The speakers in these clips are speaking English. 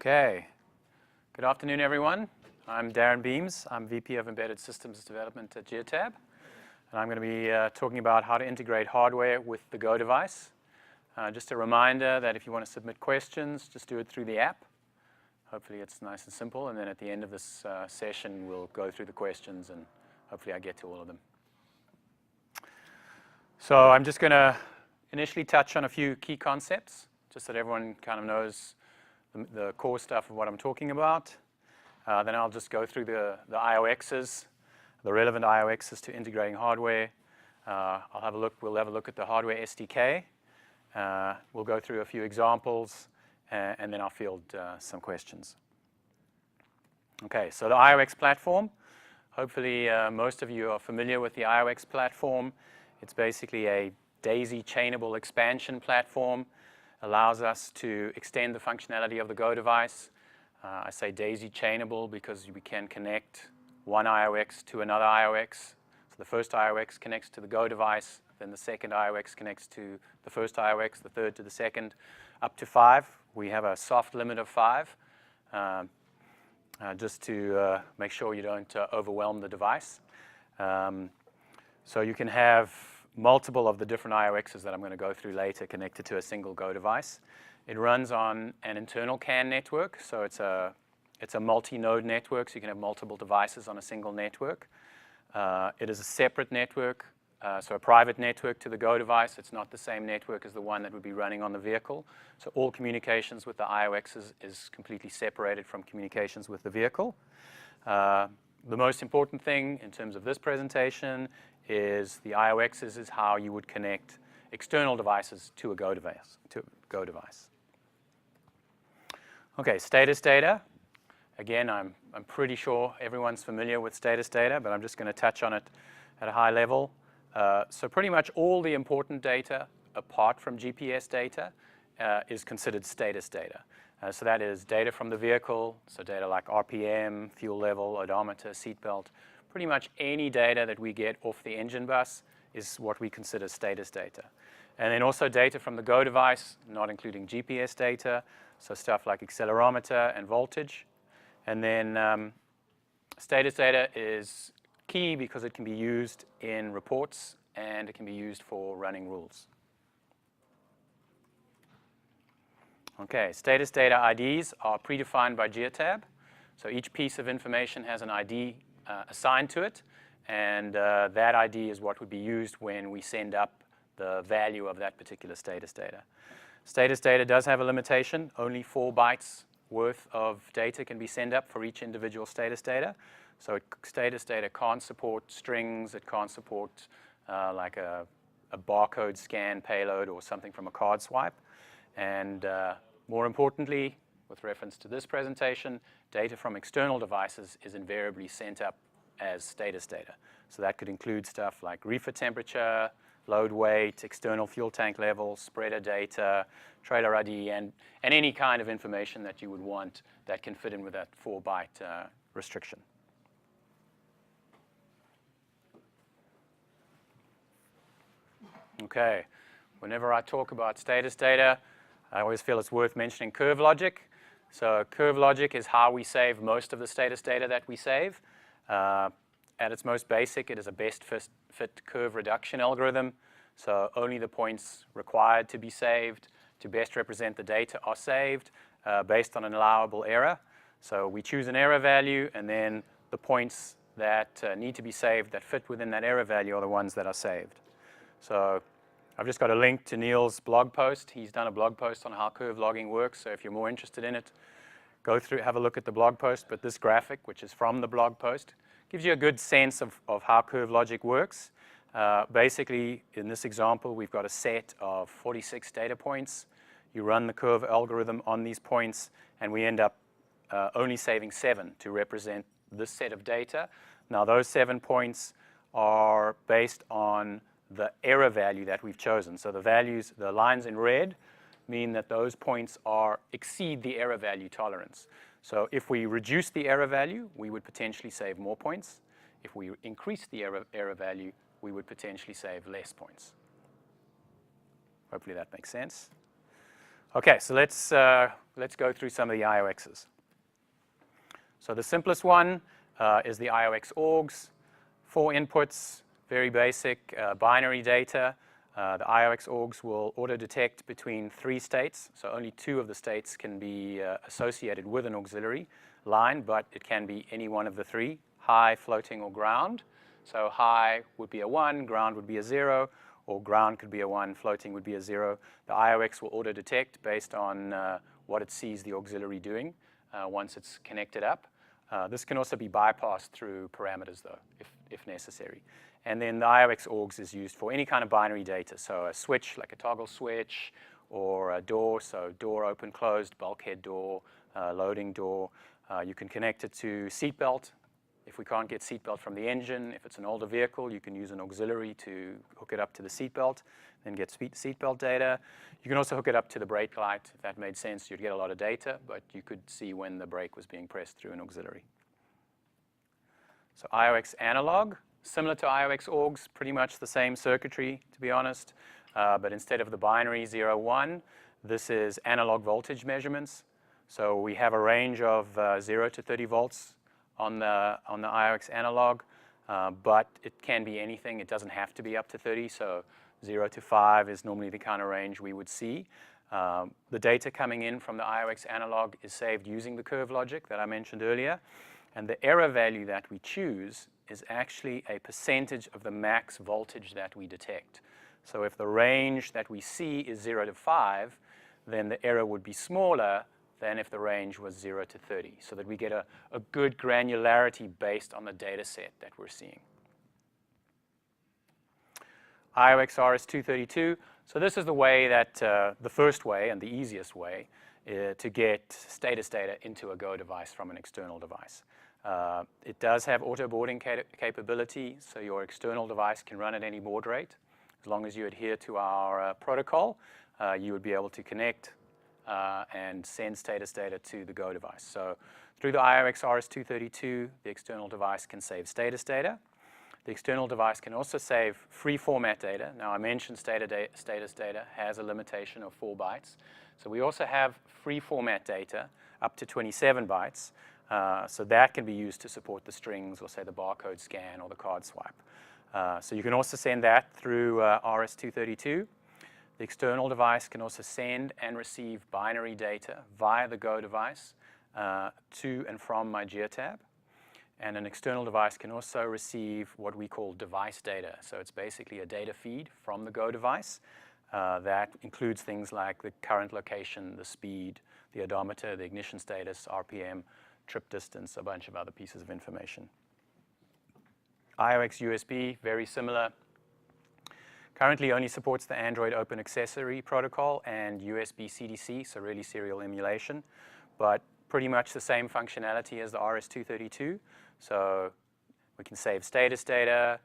Okay. Good afternoon, everyone. I'm Darren Beams. I'm VP of Embedded Systems Development at Geotab. And I'm going to be talking about how to integrate hardware with the Go device. Just a reminder that if you want to submit questions, just do it through the app. Hopefully it's nice and simple. And then at the end of this session, we'll go through the questions, and hopefully I get to all of them. So I'm just going to initially touch on a few key concepts, just so that everyone kind of knows the core stuff of what I'm talking about. Then I'll just go through the IOXs, the relevant IOXs to integrating hardware. We'll have a look at the hardware SDK. We'll go through a few examples, and then I'll field some questions. Okay, so the IOX platform. Hopefully most of you are familiar with the IOX platform. It's basically a daisy chainable expansion platform. Allows us to extend the functionality of the Go device. I say daisy chainable because we can connect one IOX to another IOX. So the first IOX connects to the Go device, then the second IOX connects to the first IOX, the third to the second, up to 5. We have a soft limit of 5, just to make sure you don't overwhelm the device. So you can have multiple of the different IOXs that I'm going to go through later connected to a single Go device. It runs on an internal CAN network, so it's a multi-node network, so you can have multiple devices on a single network. It is a separate network, so a private network to the Go device. It's not the same network as the one that would be running on the vehicle. So all communications with the IOXs is completely separated from communications with the vehicle. The most important thing in terms of this presentation is the IOXs is how you would connect external devices to a Go device. Okay, status data. Again, I'm pretty sure everyone's familiar with status data, but I'm just going to touch on it at a high level. So pretty much all the important data, apart from GPS data, is considered status data. So that is data from the vehicle, so data like RPM, fuel level, odometer, seatbelt. Pretty much any data that we get off the engine bus is what we consider status data. And then also data from the Go device, not including GPS data, so stuff like accelerometer and voltage. And then status data is key because it can be used in reports and it can be used for running rules. Okay, status data IDs are predefined by Geotab. So each piece of information has an ID assigned to it, and that ID is what would be used when we send up the value of that particular status data. Status data does have a limitation. Only 4 bytes worth of data can be sent up for each individual status data. So status data can't support strings. It can't support like a barcode scan payload or something from a card swipe. And more importantly, with reference to this presentation, data from external devices is invariably sent up as status data. So that could include stuff like reefer temperature, load weight, external fuel tank level, spreader data, trailer ID, and any kind of information that you would want that can fit in with that 4-byte restriction. Okay, whenever I talk about status data, I always feel it's worth mentioning curve logic. So curve logic is how we save most of the status data that we save. At its most basic, it is a best fit curve reduction algorithm. So only the points required to be saved to best represent the data are saved based on an allowable error. So we choose an error value, and then the points that need to be saved that fit within that error value are the ones that are saved. So I've just got a link to Neil's blog post. He's done a blog post on how curve logging works, so if you're more interested in it, go through, have a look at the blog post. But this graphic, which is from the blog post, gives you a good sense of how curve logic works. Basically, in this example, we've got a set of 46 data points. You run the curve algorithm on these points, and we end up only saving 7 to represent this set of data. Now, those 7 points are based on the error value that we've chosen. So the values, the lines in red, mean that those points exceed the error value tolerance. So if we reduce the error value, we would potentially save more points. If we increase the error value, we would potentially save less points. Hopefully that makes sense. Okay, so let's go through some of the IOXs. So the simplest one is the IOX orgs. 4 inputs, very basic binary data. The IOX orgs will auto-detect between 3 states, so only 2 of the states can be associated with an auxiliary line, but it can be any one of the 3, high, floating, or ground. So high would be a 1, ground would be a 0, or ground could be a 1, floating would be a 0. The IOX will auto-detect based on what it sees the auxiliary doing once it's connected up. This can also be bypassed through parameters, though, if necessary. And then the IOX orgs is used for any kind of binary data, so a switch, like a toggle switch, or a door, so door open, closed, bulkhead door, loading door. You can connect it to seatbelt. If we can't get seatbelt from the engine, if it's an older vehicle, you can use an auxiliary to hook it up to the seatbelt, then get seatbelt data. You can also hook it up to the brake light. If that made sense, you'd get a lot of data, but you could see when the brake was being pressed through an auxiliary. So IOX analog, similar to IOX orgs, pretty much the same circuitry, to be honest, but instead of the binary 0, 1, this is analog voltage measurements. So we have a range of 0 to 30 volts on the IOX analog, but it can be anything. It doesn't have to be up to 30, so 0 to 5 is normally the kind of range we would see. The data coming in from the IOX analog is saved using the curve logic that I mentioned earlier, and the error value that we choose is actually a percentage of the max voltage that we detect. So if the range that we see is 0 to 5, then the error would be smaller than if the range was 0 to 30, so that we get a good granularity based on the data set that we're seeing. IOX RS-232. So this is the way that, the first way and the easiest way to get status data into a Go device from an external device. It does have auto boarding capability, so your external device can run at any baud rate. As long as you adhere to our protocol, you would be able to connect and send status data to the Go device. So through the IOX RS-232, the external device can save status data. The external device can also save free format data. Now, I mentioned status data has a limitation of 4 bytes. So we also have free format data up to 27 bytes. So that can be used to support the strings, or say the barcode scan or the card swipe. So you can also send that through RS-232. The external device can also send and receive binary data via the Go device to and from MyGeotab. And an external device can also receive what we call device data. So it's basically a data feed from the Go device that includes things like the current location, the speed, the odometer, the ignition status, RPM, trip distance, a bunch of other pieces of information. IOX USB, very similar. Currently only supports the Android Open Accessory Protocol and USB CDC, so really serial emulation, but pretty much the same functionality as the RS-232. So we can save status data,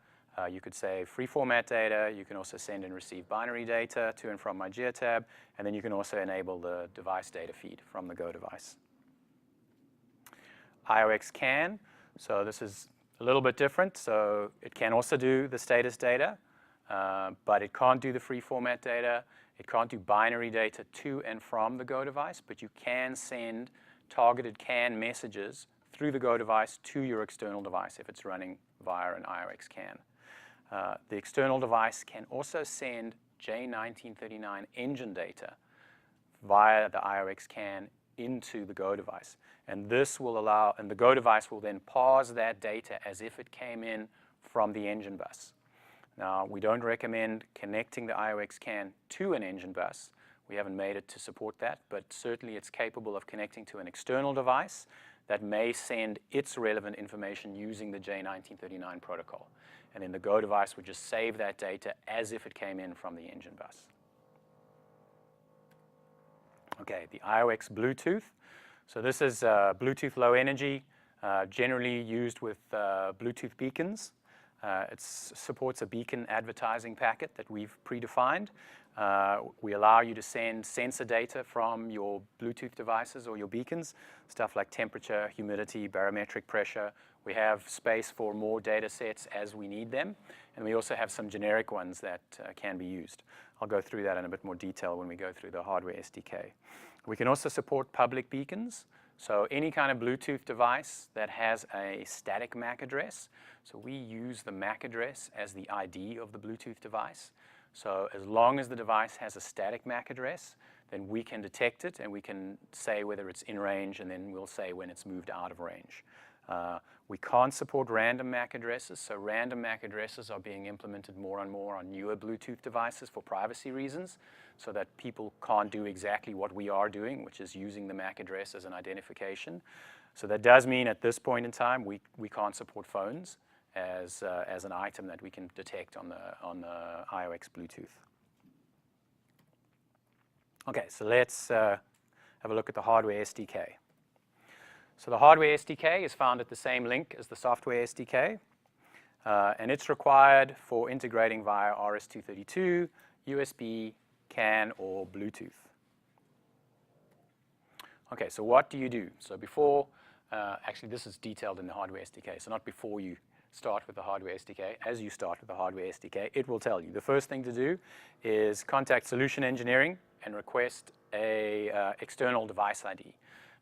you could save free format data, you can also send and receive binary data to and from MyGeotab, and then you can also enable the device data feed from the Go device. IOX CAN, so this is a little bit different. So it can also do the status data, but it can't do the free format data. It can't do binary data to and from the Go device, but you can send targeted CAN messages through the Go device to your external device if it's running via an IOX CAN. The external device can also send J1939 engine data via the IOX CAN into the Go device. And this will allow, and the Go device will then parse that data as if it came in from the engine bus. Now, we don't recommend connecting the IOX CAN to an engine bus. We haven't made it to support that, but certainly it's capable of connecting to an external device that may send its relevant information using the J1939 protocol. And then the Go device would just save that data as if it came in from the engine bus. Okay, the IOX Bluetooth. So this is Bluetooth low energy, generally used with Bluetooth beacons. It supports a beacon advertising packet that we've predefined. We allow you to send sensor data from your Bluetooth devices or your beacons, stuff like temperature, humidity, barometric pressure, We have space for more data sets as we need them, and we also have some generic ones that can be used. I'll go through that in a bit more detail when we go through the hardware SDK. We can also support public beacons, so any kind of Bluetooth device that has a static MAC address. So we use the MAC address as the ID of the Bluetooth device. So as long as the device has a static MAC address, then we can detect it and we can say whether it's in range, and then we'll say when it's moved out of range. We can't support random MAC addresses, so random MAC addresses are being implemented more and more on newer Bluetooth devices for privacy reasons, so that people can't do exactly what we are doing, which is using the MAC address as an identification. So that does mean at this point in time, we can't support phones as an item that we can detect on the IOX Bluetooth. Okay, so let's have a look at the hardware SDK. So the hardware SDK is found at the same link as the software SDK, and it's required for integrating via RS-232, USB, CAN, or Bluetooth. Okay, so what do you do? So before, actually this is detailed in the hardware SDK, so not before you start with the hardware SDK. As you start with the hardware SDK, it will tell you. The first thing to do is contact Solution Engineering and request a external device ID.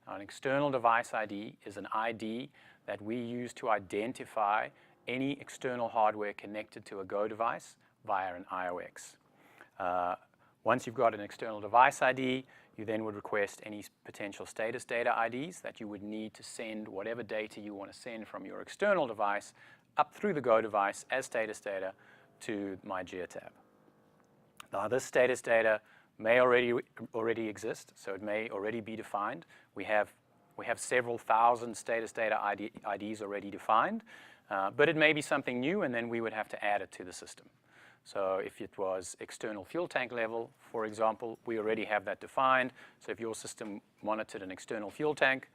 Now, an external device ID is an ID that we use to identify any external hardware connected to a Go device via an IOX. Once you've got an external device ID, you then would request any potential status data IDs that you would need to send whatever data you want to send from your external device up through the Go device as status data to MyGeotab. Now, this status data may already exist, so it may already be defined. We have several thousand status data IDs already defined, but it may be something new, and then we would have to add it to the system. So if it was external fuel tank level, for example, we already have that defined. So if your system monitored an external fuel tank,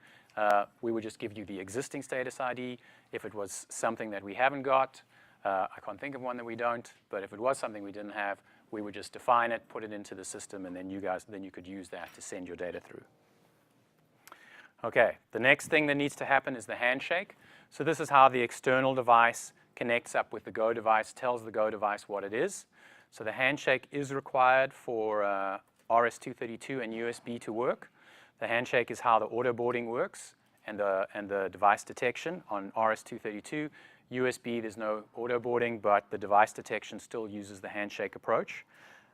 we would just give you the existing status ID. If it was something that we haven't got, I can't think of one that we don't, but if it was something we didn't have, we would just define it, put it into the system, and then you could use that to send your data through. Okay, the next thing that needs to happen is the handshake. So this is how the external device connects up with the Go device, tells the Go device what it is. So the handshake is required for RS-232 and USB to work. The handshake is how the auto boarding works and the device detection on RS-232. USB, there's no auto boarding, but the device detection still uses the handshake approach.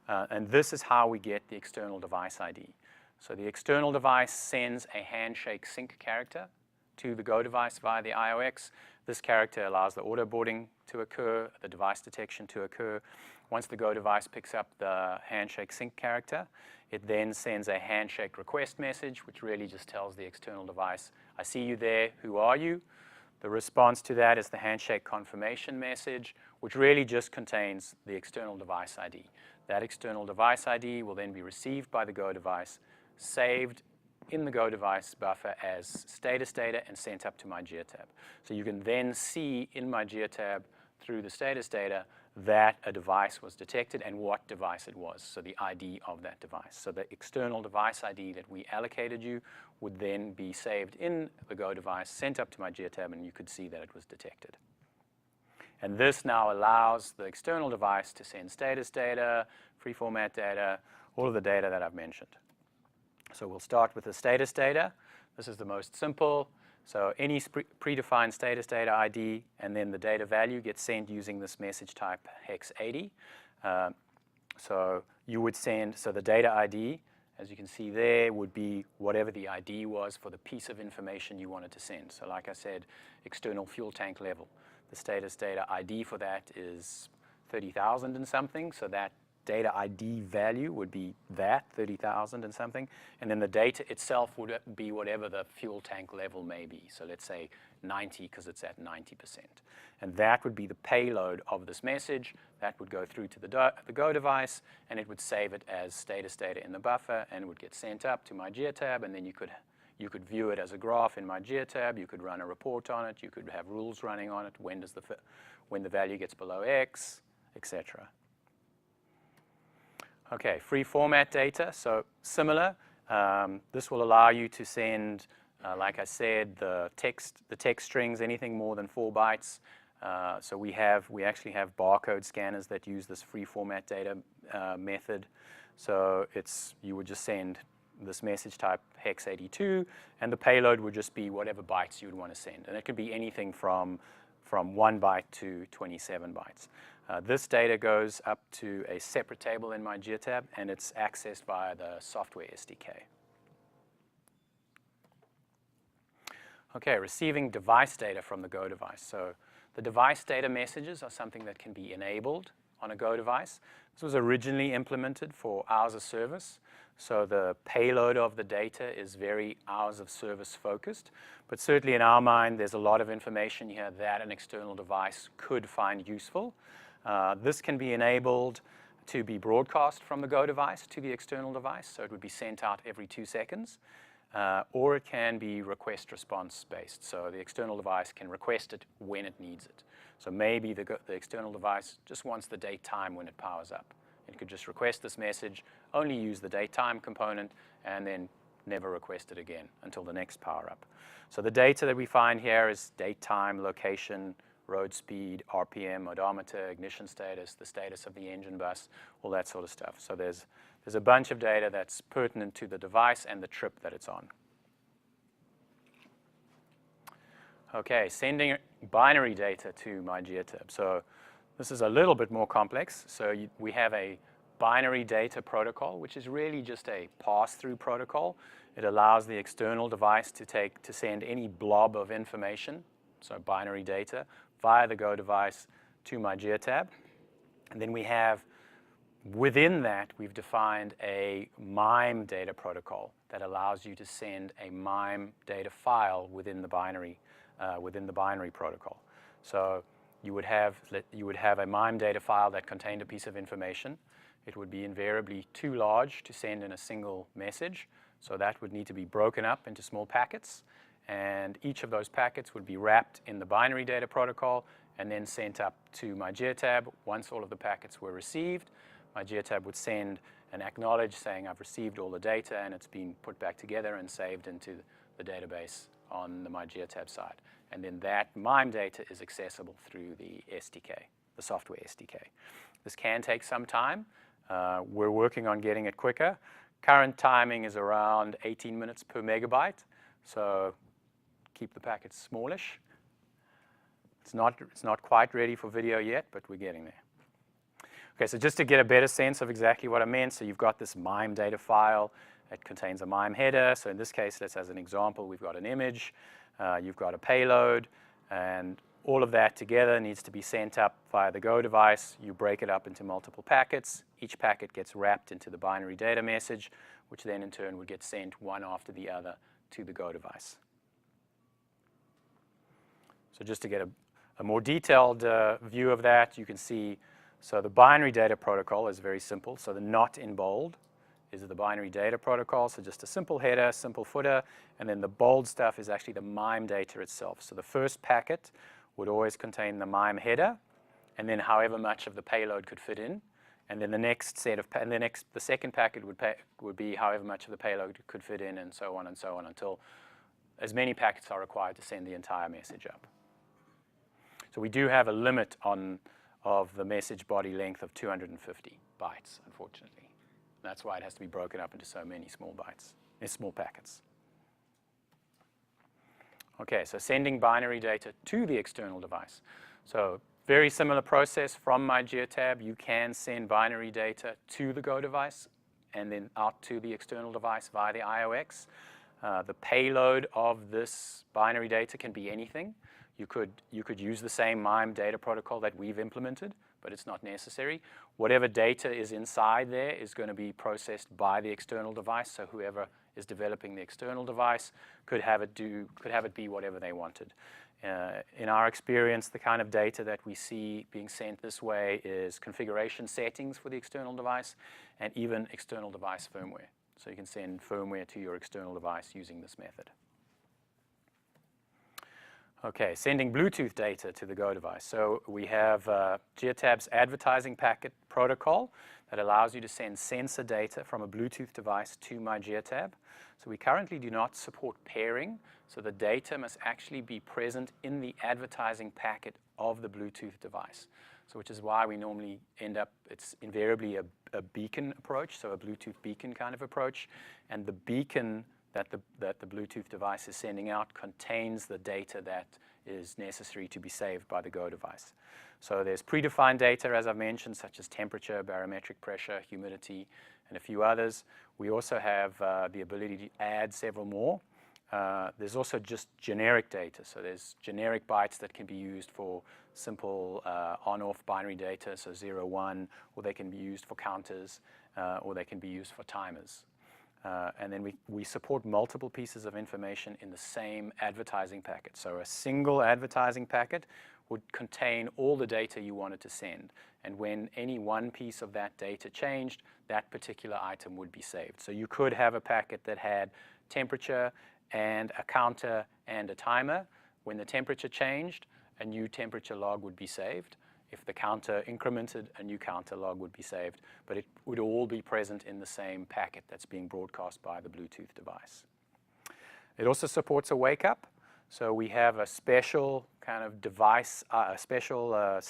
And this is how we get the external device ID. So the external device sends a handshake sync character to the Go device via the IOX. This character allows the auto boarding to occur, the device detection to occur. Once the Go device picks up the handshake sync character, it then sends a handshake request message, which really just tells the external device, I see you there, who are you? The response to that is the handshake confirmation message, which really just contains the external device ID. That external device ID will then be received by the Go device, saved in the Go device buffer as status data, and sent up to MyGeotab. So you can then see in MyGeotab through the status data that a device was detected and what device it was, so the ID of that device. So the external device ID that we allocated you would then be saved in the Go device, sent up to MyGeotab, and you could see that it was detected. And this now allows the external device to send status data, free format data, all of the data that I've mentioned. So we'll start with the status data. This is the most simple. So any predefined status data ID, and then the data value gets sent using this message type hex 80. So you would send, so the data ID, as you can see there, would be whatever the ID was for the piece of information you wanted to send. So like I said, external fuel tank level. The status data ID for that is 30,000 and something, so that data ID value would be that, 30,000 and something, and then the data itself would be whatever the fuel tank level may be. So let's say 90, because it's at 90%. And that would be the payload of this message. That would go through to the Go device, and it would save it as status data in the buffer, and it would get sent up to MyGeotab, and then you could view it as a graph in MyGeotab. You could run a report on it. You could have rules running on it. When the value gets below X, etc. Okay, free format data, so similar. This will allow you to send Like I said, the text strings, anything more than 4 bytes. So we actually have barcode scanners that use this free format data method. So you would just send this message type hex 82, and the payload would just be whatever bytes you would want to send. And it could be anything from 1 byte to 27 bytes. This data goes up to a separate table in MyGeotab, and it's accessed via the software SDK. Okay, receiving device data from the Go device. So the device data messages are something that can be enabled on a Go device. This was originally implemented for hours of service. So the payload of the data is very hours of service focused. But certainly in our mind, there's a lot of information here that an external device could find useful. This can be enabled to be broadcast from the Go device to the external device. So it would be sent out every 2 seconds. Or it can be request response based. So the external device can request it when it needs it. So maybe the external device just wants the date time when it powers up. It could just request this message, only use the date time component, and then never request it again until the next power up. So the data that we find here is date time, location, road speed, RPM, odometer, ignition status, the status of the engine bus, all that sort of stuff. So there's a bunch of data that's pertinent to the device and the trip that it's on. Okay, sending binary data to MyGeotab. So this is a little bit more complex. So we have a binary data protocol, which is really just a pass-through protocol. It allows the external device to send any blob of information, so binary data, via the Go device to MyGeotab. And then we have, within that, we've defined a MIME data protocol that allows you to send a MIME data file within the binary protocol. So you would have a MIME data file that contained a piece of information. It would be invariably too large to send in a single message. So that would need to be broken up into small packets. And each of those packets would be wrapped in the binary data protocol and then sent up to MyGeotab. Once all of the packets were received, MyGeotab would send an acknowledge saying, I've received all the data and it's been put back together and saved into the database on the MyGeotab side. And then that MIME data is accessible through the SDK, the software SDK. This can take some time. We're working on getting it quicker. Current timing is around 18 minutes per megabyte. So keep the packets smallish. It's not quite ready for video yet, but we're getting there. Okay, so just to get a better sense of exactly what I meant, so you've got this MIME data file. It contains a MIME header. So in this case, let's as an example, we've got an image. You've got a payload. And all of that together needs to be sent up via the Go device. You break it up into multiple packets. Each packet gets wrapped into the binary data message, which then in turn would get sent one after the other to the Go device. So just to get a more detailed view of that, you can see, so the binary data protocol is very simple. So the not in bold is the binary data protocol. So just a simple header, simple footer, and then the bold stuff is actually the MIME data itself. So the first packet would always contain the MIME header, and then however much of the payload could fit in. And then the next set of, the second packet would be however much of the payload could fit in, and so on until as many packets are required to send the entire message up. So we do have a limit of the message body length of 250 bytes, unfortunately. That's why it has to be broken up into so many small packets. Okay, so sending binary data to the external device. So very similar process from MyGeotab. You can send binary data to the Go device and then out to the external device via the IOX. The payload of this binary data can be anything. You could use the same MIME data protocol that we've implemented, but it's not necessary. Whatever data is inside there is going to be processed by the external device. So whoever is developing the external device could have it be whatever they wanted. In our experience, the kind of data that we see being sent this way is configuration settings for the external device and even external device firmware. So you can send firmware to your external device using this method. Okay, sending Bluetooth data to the Go device. So we have Geotab's advertising packet protocol that allows you to send sensor data from a Bluetooth device to MyGeotab. So we currently do not support pairing, so the data must actually be present in the advertising packet of the Bluetooth device. So which is why we normally end up, it's invariably a beacon approach, so a Bluetooth beacon kind of approach, and the beacon that the Bluetooth device is sending out contains the data that is necessary to be saved by the Go device. So there's predefined data, as I've mentioned, such as temperature, barometric pressure, humidity, and a few others. We also have the ability to add several more. There's also just generic data. So there's generic bytes that can be used for simple on-off binary data, so 0, 1, or they can be used for counters, or they can be used for timers. And then we support multiple pieces of information in the same advertising packet. So a single advertising packet would contain all the data you wanted to send. And when any one piece of that data changed, that particular item would be saved. So you could have a packet that had temperature and a counter and a timer. When the temperature changed, a new temperature log would be saved. If the counter incremented, a new counter log would be saved, but it would all be present in the same packet that's being broadcast by the Bluetooth device. It also supports a wake-up, so we have a special kind of device, a special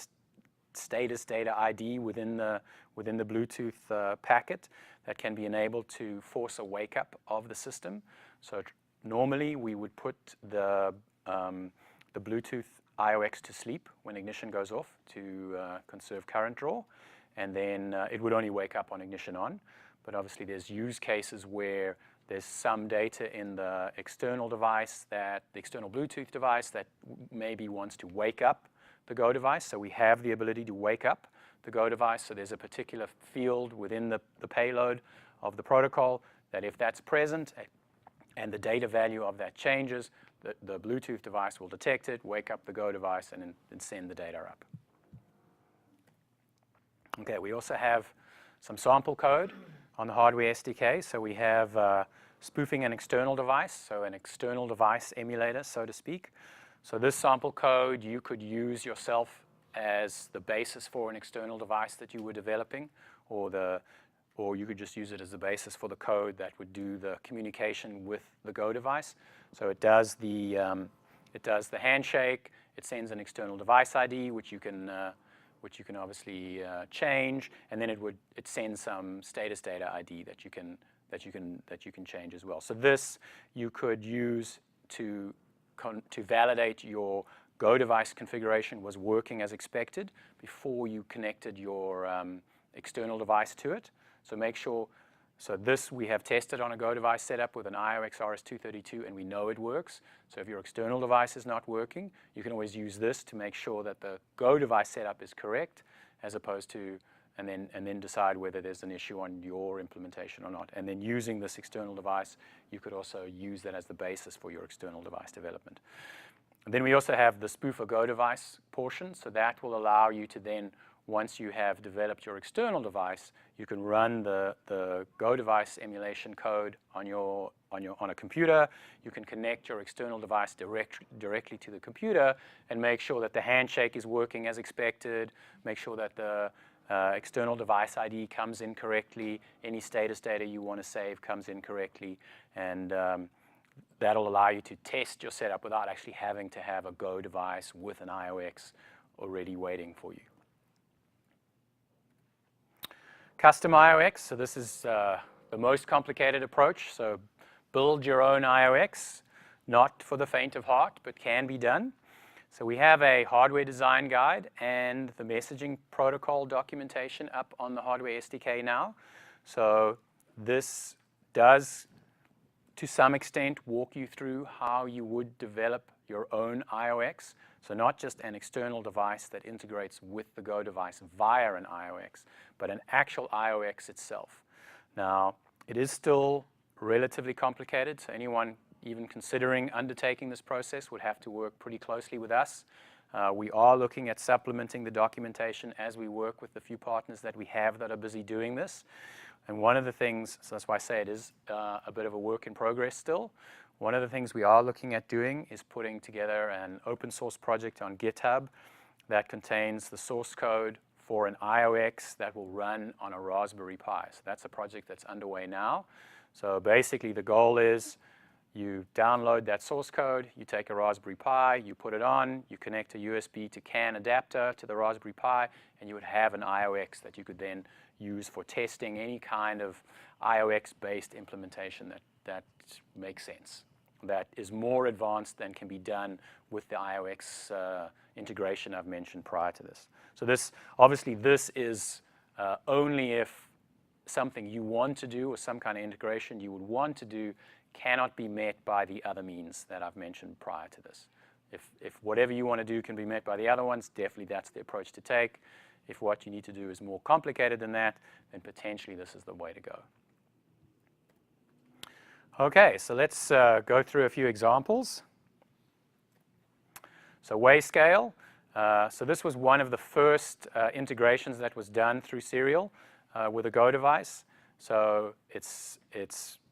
status data ID within the Bluetooth packet that can be enabled to force a wake-up of the system. So normally we would put the Bluetooth IOX to sleep when ignition goes off to conserve current draw, and then it would only wake up on ignition on. But obviously there's use cases where there's some data in the external device, the external Bluetooth device that maybe wants to wake up the Go device. So we have the ability to wake up the Go device. So there's a particular field within the payload of the protocol that if that's present and the data value of that changes, the Bluetooth device will detect it, wake up the Go device, and then send the data up. Okay, we also have some sample code on the hardware SDK. So we have spoofing an external device, so an external device emulator, so to speak. So this sample code you could use yourself as the basis for an external device that you were developing, or you could just use it as the basis for the code that would do the communication with the Go device. So it does the handshake. It sends an external device ID, which you can obviously change, and then it sends some status data ID that you can change as well. So this you could use to validate your Go device configuration was working as expected before you connected your external device to it. So make sure, so this we have tested on a Go device setup with an IOX RS-232, and we know it works. So if your external device is not working, you can always use this to make sure that the Go device setup is correct, as opposed to, and then decide whether there's an issue on your implementation or not. And then using this external device, you could also use that as the basis for your external device development. And then we also have the spoof a Go device portion, so that will allow you to then, once you have developed your external device, you can run the Go device emulation code on a computer. You can connect your external device directly to the computer and make sure that the handshake is working as expected, make sure that the external device ID comes in correctly, any status data you want to save comes in correctly, and that'll allow you to test your setup without actually having to have a Go device with an IOX already waiting for you. Custom IOX, so this is the most complicated approach. So build your own IOX, not for the faint of heart, but can be done. So we have a hardware design guide and the messaging protocol documentation up on the hardware SDK now. So this does, to some extent, walk you through how you would develop your own IOX. So not just an external device that integrates with the Go device via an IOX, but an actual IOX itself. Now, it is still relatively complicated, so anyone even considering undertaking this process would have to work pretty closely with us. We are looking at supplementing the documentation as we work with the few partners that we have that are busy doing this. And one of the things, so that's why I say it is a bit of a work in progress still, One of the things we are looking at doing is putting together an open source project on GitHub that contains the source code for an IOX that will run on a Raspberry Pi. So that's a project that's underway now. So basically the goal is you download that source code, you take a Raspberry Pi, you put it on, you connect a USB to CAN adapter to the Raspberry Pi, and you would have an IOX that you could then use for testing any kind of IOX-based implementation that makes sense, that is more advanced than can be done with the IOX integration I've mentioned prior to this. So obviously this is only if something you want to do or some kind of integration you would want to do cannot be met by the other means that I've mentioned prior to this. If whatever you want to do can be met by the other ones, definitely that's the approach to take. If what you need to do is more complicated than that, then potentially this is the way to go. Okay, so let's go through a few examples. So Wayscale. So this was one of the first integrations that was done through Serial with a Go device. So it's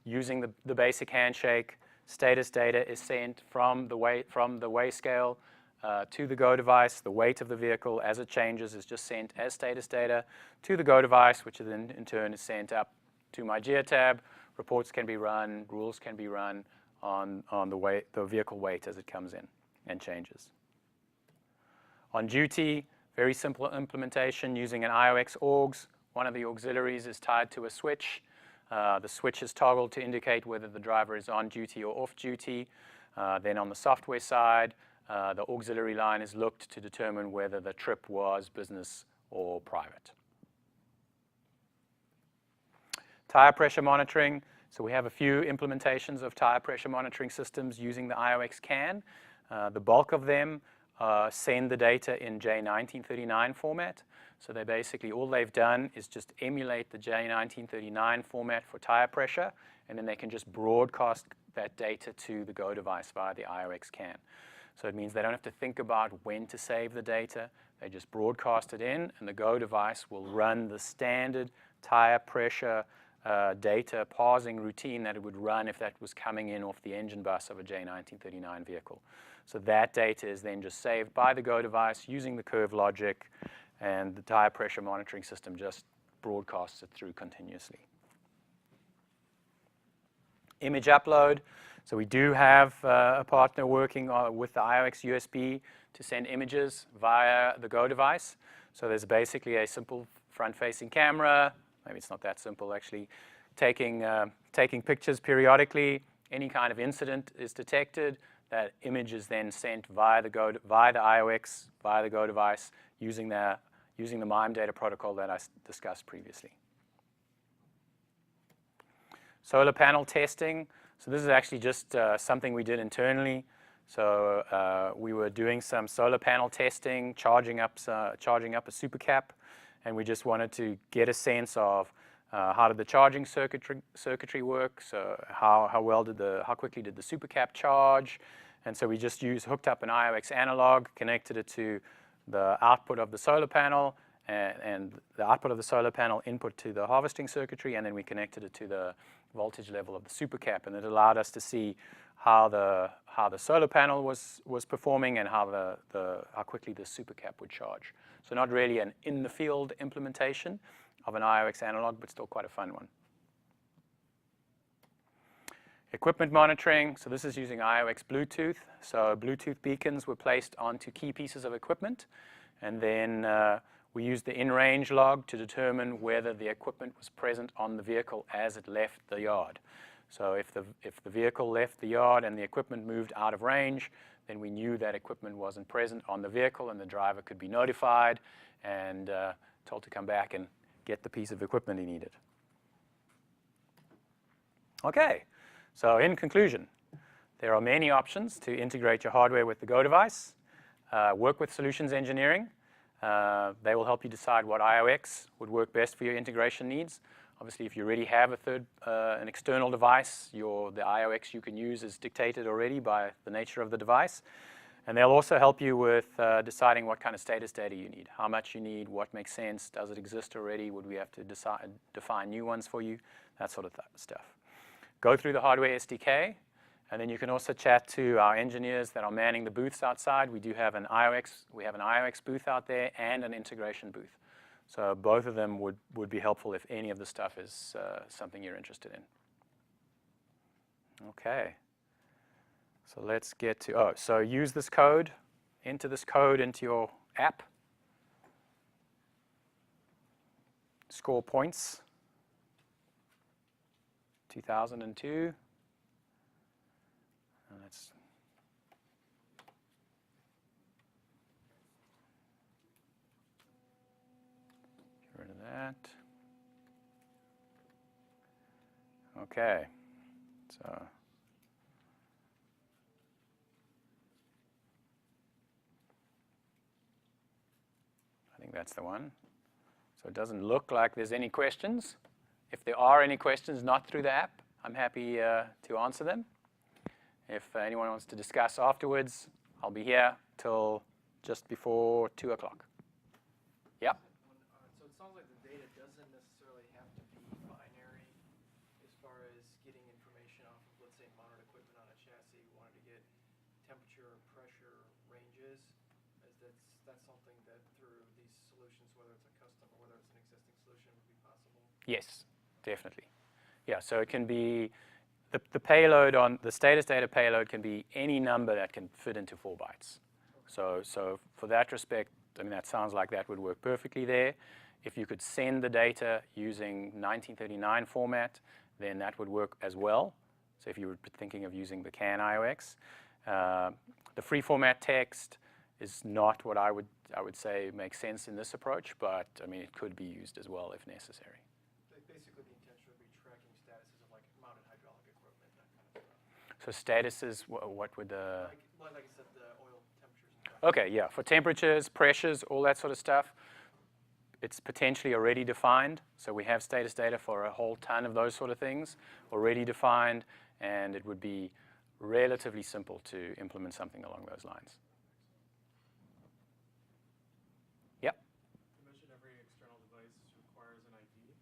using the basic handshake. Status data is sent from the Wayscale to the Go device. The weight of the vehicle as it changes is just sent as status data to the Go device, which then in turn is sent up to MyGeotab. Reports can be run, rules can be run on the vehicle weight as it comes in and changes. On duty, very simple implementation using an IOX augs. One of the auxiliaries is tied to a switch. The switch is toggled to indicate whether the driver is on duty or off duty. Then on the software side, the auxiliary line is looked to determine whether the trip was business or private. Tire pressure monitoring. So we have a few implementations of tire pressure monitoring systems using the IOX CAN. The bulk of them send the data in J1939 format. So they basically, all they've done is just emulate the J1939 format for tire pressure, and then they can just broadcast that data to the Go device via the IOX CAN. So it means they don't have to think about when to save the data. They just broadcast it in, and the Go device will run the standard tire pressure data parsing routine that it would run if that was coming in off the engine bus of a J1939 vehicle. So that data is then just saved by the Go device using the curve logic, and the tire pressure monitoring system just broadcasts it through continuously. Image upload. So we do have a partner working with the IOX USB to send images via the Go device. So there's basically a simple front-facing camera. Maybe it's not that simple actually. Taking pictures periodically. Any kind of incident is detected. That image is then sent via the IOX, via the Go device, using the MIME data protocol that I discussed previously. Solar panel testing. So this is actually just something we did internally. So we were doing some solar panel testing, charging up a supercap, and we just wanted to get a sense of how did the charging circuitry work. So how quickly did the supercap charge? And so we just hooked up an IOX analog, connected it to the output of the solar panel, and the output of the solar panel input to the harvesting circuitry, and then we connected it to the voltage level of the supercap, and it allowed us to see how the solar panel was performing and how quickly the supercap would charge. So not really an in-the-field implementation of an IOX analog, but still quite a fun one. Equipment monitoring. So this is using IOX Bluetooth. So Bluetooth beacons were placed onto key pieces of equipment, and then we used the in-range log to determine whether the equipment was present on the vehicle as it left the yard. So if the vehicle left the yard and the equipment moved out of range, then we knew that equipment wasn't present on the vehicle, and the driver could be notified and told to come back and get the piece of equipment he needed. Okay, so in conclusion, there are many options to integrate your hardware with the Go device. Work with solutions engineering. They will help you decide what IOX would work best for your integration needs. Obviously, if you already have an external device, the IOX you can use is dictated already by the nature of the device. And they'll also help you with deciding what kind of status data you need, how much you need, what makes sense, does it exist already, would we have to define new ones for you, that sort of stuff. Go through the hardware SDK And then you can also chat to our engineers that are manning the booths outside. We have an IOX booth out there and an integration booth. So both of them would be helpful if any of the stuff is something you're interested in. Okay. So let's get to, so use this code, enter this code into your app. Score points. 2002. And let's get rid of that. Okay. So I think that's the one. So it doesn't look like there's any questions. If there are any questions not through the app, I'm happy to answer them. If anyone wants to discuss afterwards, I'll be here till just before 2 o'clock. Yep. So it sounds like the data doesn't necessarily have to be binary as far as getting information off of, let's say, mounted equipment on a chassis. You wanted to get temperature, pressure ranges. That's something that through these solutions, whether it's a custom or whether it's an existing solution, would be possible? Yes, definitely. Yeah, so it can be, the payload on, the status data payload can be any number that can fit into 4 bytes. Okay. So for that respect, I mean, that sounds like that would work perfectly there. If you could send the data using 1939 format, then that would work as well. So if you were thinking of using the CAN IOX. The free format text is not what I would say makes sense in this approach, but I mean, it could be used as well if necessary. Basically, the intention would be tracking statuses of like mounted hydraulic equipment, that kind of stuff. So statuses, what would the... Like I said, the oil temperatures and pressure. Okay, yeah, for temperatures, pressures, all that sort of stuff, it's potentially already defined. So we have status data for a whole ton of those sort of things already defined, and it would be relatively simple to implement something along those lines. Yep. You mentioned every external device requires an ID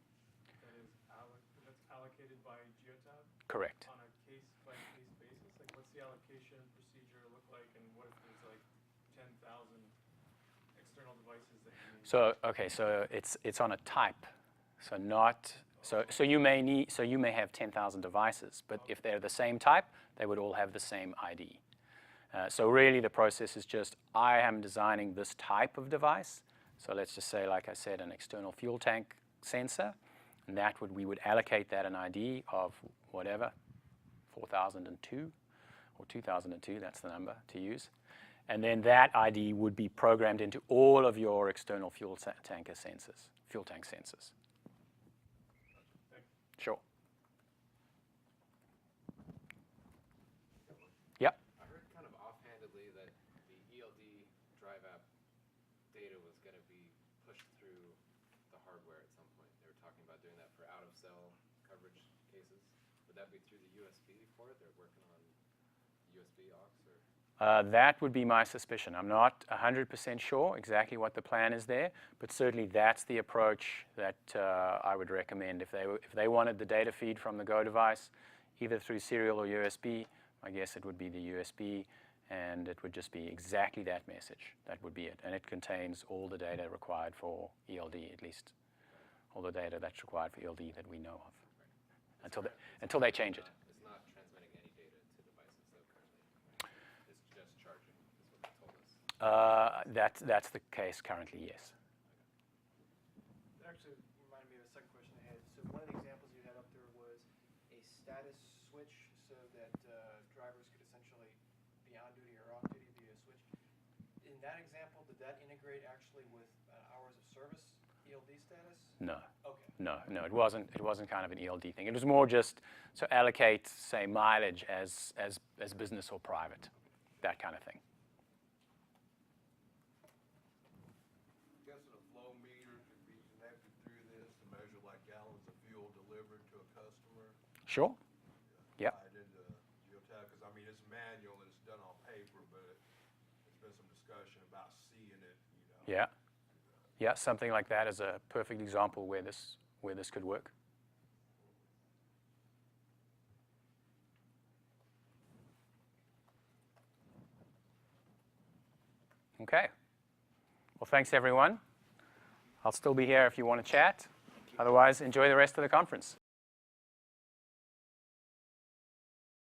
that's allocated by Geotab? Correct. On a case-by-case basis? Like, what's the allocation procedure look like, and what if there's like 10,000 external devices that you need? So okay, so it's on a type, so not so you may have 10,000 devices, but if they're the same type, they would all have the same ID. So really, the process is just I am designing this type of device. So let's just say, like I said, an external fuel tank sensor, and we would allocate that an ID of whatever, 4002 or 2002. That's the number to use. And then that ID would be programmed into all of your external fuel tank sensors. Sure. Yep. I heard kind of offhandedly that the ELD drive app data was going to be pushed through the hardware at some point. They were talking about doing that for out-of-cell coverage cases. Would that be through the USB for it? They're working on USB aux or? That would be my suspicion. I'm not 100% sure exactly what the plan is there, but certainly that's the approach that I would recommend. If they wanted the data feed from the Go device, either through serial or USB, I guess it would be the USB, and it would just be exactly that message. That would be it. And it contains all the data required for ELD, at least all the data that's required for ELD that we know of, until they change it. It's not transmitting any data to devices, though, currently. It's just charging, is what they told us. That's the case currently, yes. That actually reminded me of a second question I had. So one of the examples you had up there was a status switch so that drivers could essentially be on duty or off duty via a switch. In that example, did that integrate actually with hours of service ELD status? No. Okay. No, it wasn't kind of an ELD thing. It was more just to allocate, say, mileage as business or private, that kind of thing. I'm guessing a flow meter could be connected through this to measure like gallons of fuel delivered to a customer. Sure. Yep. Tied into Geotab, because I mean it's manual and it's done on paper, but there's been some discussion about seeing it, Yeah. Yeah, something like that is a perfect example where this could work. Okay. Well, thanks, everyone. I'll still be here if you want to chat. Otherwise, enjoy the rest of the conference.